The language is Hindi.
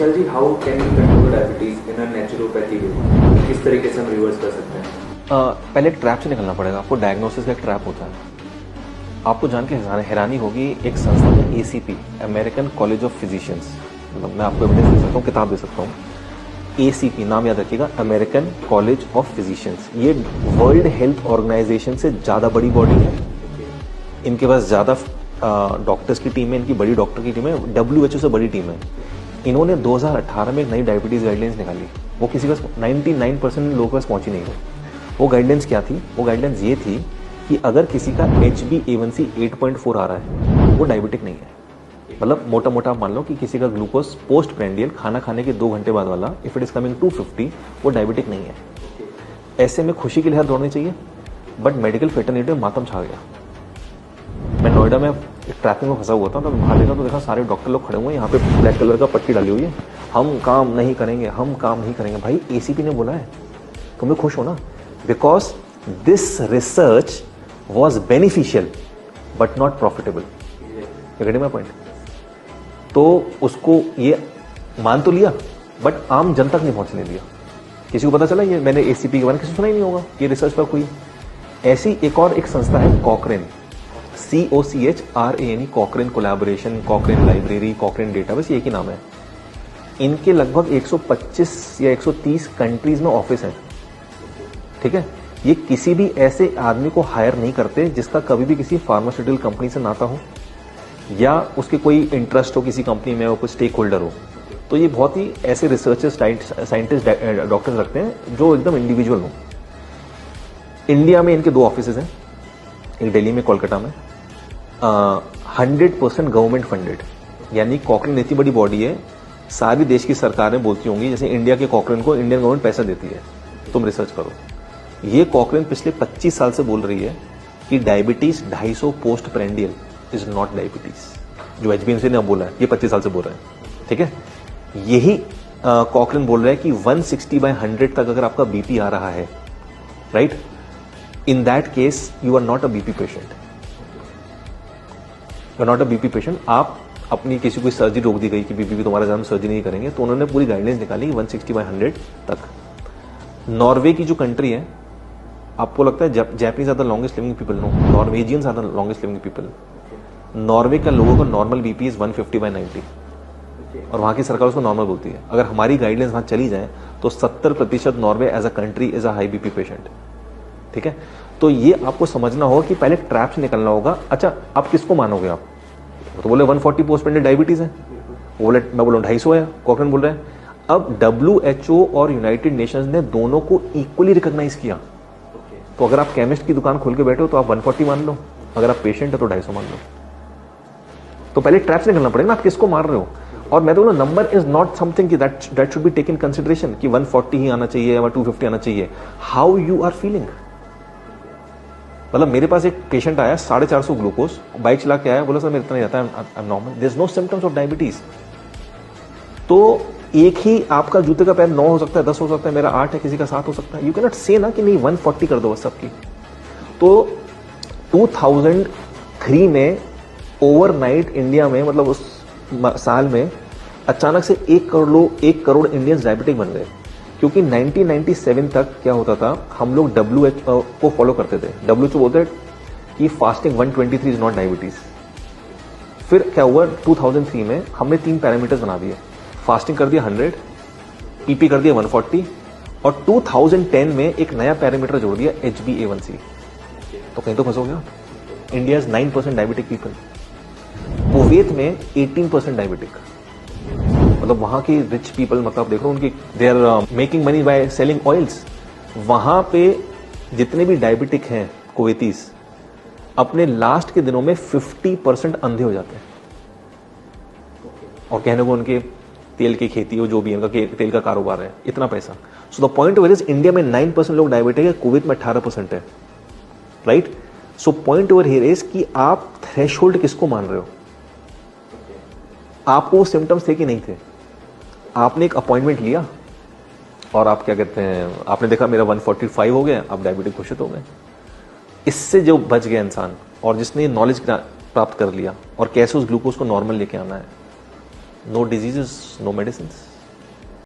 Vishal ji, how can we control diabetes in a naturopathy way? किस तरीके से हम रिवर्स कर सकते हैं? पहले एक ट्रैप से निकलना पड़ेगा। आपको डायग्नोसिस का एक ट्रैप होता है। आपको जान के हैरानी होगी, एक संस्था है ACP, American college of physicians, मतलब मैं आपको एविडेंस दे सकता हूँ, किताब दे सकता हूँ। ACP नाम याद रखिएगा, अमेरिकन कॉलेज ऑफ फिजिशियंस। ये वर्ल्ड हेल्थ ऑर्गेनाइजेशन से ज़्यादा बड़ी बॉडी है। इनके पास ज़्यादा डॉक्टर्स की टीम है, इनकी बड़ी डॉक्टर की टीम है, WHO से बड़ी टीम है। इन्होंने 2018 में एक नई डायबिटीज़ गाइडलाइंस निकाली। वो किसी का 99% लोगों के पास पहुंची नहीं हो। वो गाइडलाइंस क्या थी? वो गाइडलाइंस ये थी कि अगर किसी का HbA1c 8.4 आ रहा है, वो डायबिटिक नहीं है। मतलब मोटा मोटा मान लो कि किसी का ग्लूकोज पोस्ट प्रेंडियल, खाना खाने के 2 घंटे बाद वाला, इफ इट इज कमिंग 250, वो डायबिटिक नहीं है। ऐसे में खुशी की लहर दौड़नी चाहिए, बट मेडिकल फेटर्निटी में मातम छा गया। मैं नोएडा में ट्रैफिक में फंसा हुआ था, तो बाहर देखा तो देखा सारे डॉक्टर लोग खड़े हुए हैं, यहाँ पे ब्लैक कलर का पट्टी डाली हुई है, हम काम नहीं करेंगे, हम काम नहीं करेंगे। भाई ACP ने बोला है, तुम्हें खुश हो ना, because this research was beneficial but not profitable. Getting my point? तो उसको ये मान तो लिया, बट आम जनता तक नहीं पहुंचने दिया। किसी को पता चला ये मैंने ACP के बारे में किसी सुना ही नहीं होगा, ये रिसर्च पर हुई। ऐसी एक और एक संस्था है कॉकरेन, COCHRANE, कॉकरेन कोलैबोरेशन, कॉकरेन लाइब्रेरी, कॉकरेन डेटाबेस, ये एक ही नाम है। इनके लगभग 125 या 130 कंट्रीज में ऑफिस है। ठीक है, ये किसी भी ऐसे आदमी को हायर नहीं करते जिसका कभी भी किसी फार्मास्यूटिकल कंपनी से नाता हो या उसके कोई इंटरेस्ट हो किसी कंपनी में, वो कोई स्टेक होल्डर हो। तो ये बहुत ही ऐसे रिसर्चर्स, साइंटिस्ट, डॉक्टर्स रखते हैं जो एकदम इंडिविजुअल हो। इंडिया में इनके 2 ऑफिस हैं, एक दिल्ली में, कोलकाता में। 100% गवर्नमेंट फंडेड, यानी कॉकरेन इतनी बड़ी बॉडी है, सारी देश की सरकारें बोलती होंगी जैसे इंडिया के कॉकरेन को इंडियन गवर्नमेंट पैसा देती है, तुम रिसर्च करो। ये कॉकरेन पिछले 25 साल से बोल रही है कि diabetes 250 post prandial is not diabetes. जो HbA1c ने अब बोला है, ये 25 साल से बोल रहे हैं। ठीक है, यही कॉकरेन बोल रहा है कि 160/100 तक अगर आपका BP आ रहा है, right, in that case you are not a BP patient. You are not a BP patient. आप अपनी किसी को सर्जरी रोक दी गई कि BP तुम्हारा ज्यादा सर्जरी नहीं करेंगे, तो उन्होंने पूरी गाइडलाइंस निकाली 160/100 तक। नॉर्वे की जो कंट्री है, आपको लगता है Japanese are the longest living people? No, Norwegians are the longest living people. Norway का लोगों का नॉर्मल BP इज 150/90 और वहां की सरकार उसको नॉर्मल बोलती है। अगर हमारी गाइडलाइंस वहां चली जाए तो 70% Norway as a country is a high BP patient. ठीक है, तो ये आपको समझना होगा कि पहले ट्रैप से निकलना होगा। अच्छा, आप किसको मानोगे? आप तो बोले 140 पोस्ट प्रेंडियल डायबिटीज है, वो बोले, मैं बोला 250 है, कॉकरेन बोल रहे हैं। अब WHO और यूनाइटेड नेशंस ने दोनों को इक्वली रिकॉग्नाइज किया। तो अगर आप केमिस्ट की दुकान खोल के बैठे हो तो आप 140 मान लो, अगर आप पेशेंट है तो 250 मान लो। तो पहले ट्रैप से निकलना पड़ेगा ना, आप किसको मार रहे हो। और मैं तो बोला, नंबर इज नॉट समथिंग कि that should be taken consideration कि 140 ही आना चाहिए या 250 आना चाहिए। How you are feeling. मतलब मेरे पास एक पेशेंट आया 450 ग्लूकोज, बाइक चला के आया, बोला सर मेरे इतना नहीं आता है, I am normal, there is no symptoms of diabetes. तो एक ही आपका जूते का पैर 9 हो सकता है, 10 हो सकता है, मेरा 8 है, किसी का 7 हो सकता है। यू कैन नॉट से ना कि नहीं 140 कर दो बस सबकी। तो 2003 में ओवरनाइट इंडिया में, मतलब उस साल में अचानक से 1 करोड़ इंडियंस डायबिटिक बन गए। क्योंकि 1997 तक क्या होता था, हम लोग WHO को फॉलो करते थे। WHO बोलते हैं कि फास्टिंग 123 इज नॉट डायबिटीज। फिर क्या हुआ, 2003 में हमने 3 पैरामीटर्स बना दिए। फास्टिंग कर दिया 100, PP कर दिया 140, और 2010 में एक नया पैरामीटर जोड़ दिया HbA1c। तो कहीं तो फंसोगे आप। India is 9% diabetic people, Kuwait में 18% डायबिटिक। मतलब वहां की रिच पीपल, मतलब देखो उनकी, they are making money by selling oils. वहां पे जितने भी डायबिटिक हैं कुवैतीस, अपने लास्ट के दिनों में 50% अंधे हो जाते हैं। और कहने को उनके तेल की खेती हो, जो भी उनका तेल का कारोबार है, इतना पैसा। So the point over is, India में 9% लोग डायबिटिक है, कुवैत में 18% है, right. So point over here is कि आप थ्रेशोल्ड किसको मान रहे हो। आपको वो सिम्टम्स थे कि नहीं थे, आपने एक अपॉइंटमेंट लिया और आप क्या कहते हैं, आपने देखा मेरा 145 हो गया, आप डायबिटिक घोषित हो गए। इससे जो बच गया इंसान, और जिसने नॉलेज प्राप्त कर लिया और कैसे उस ग्लूकोज को नॉर्मल लेके आना है, नो डिजीजेस, नो मेडिसिन।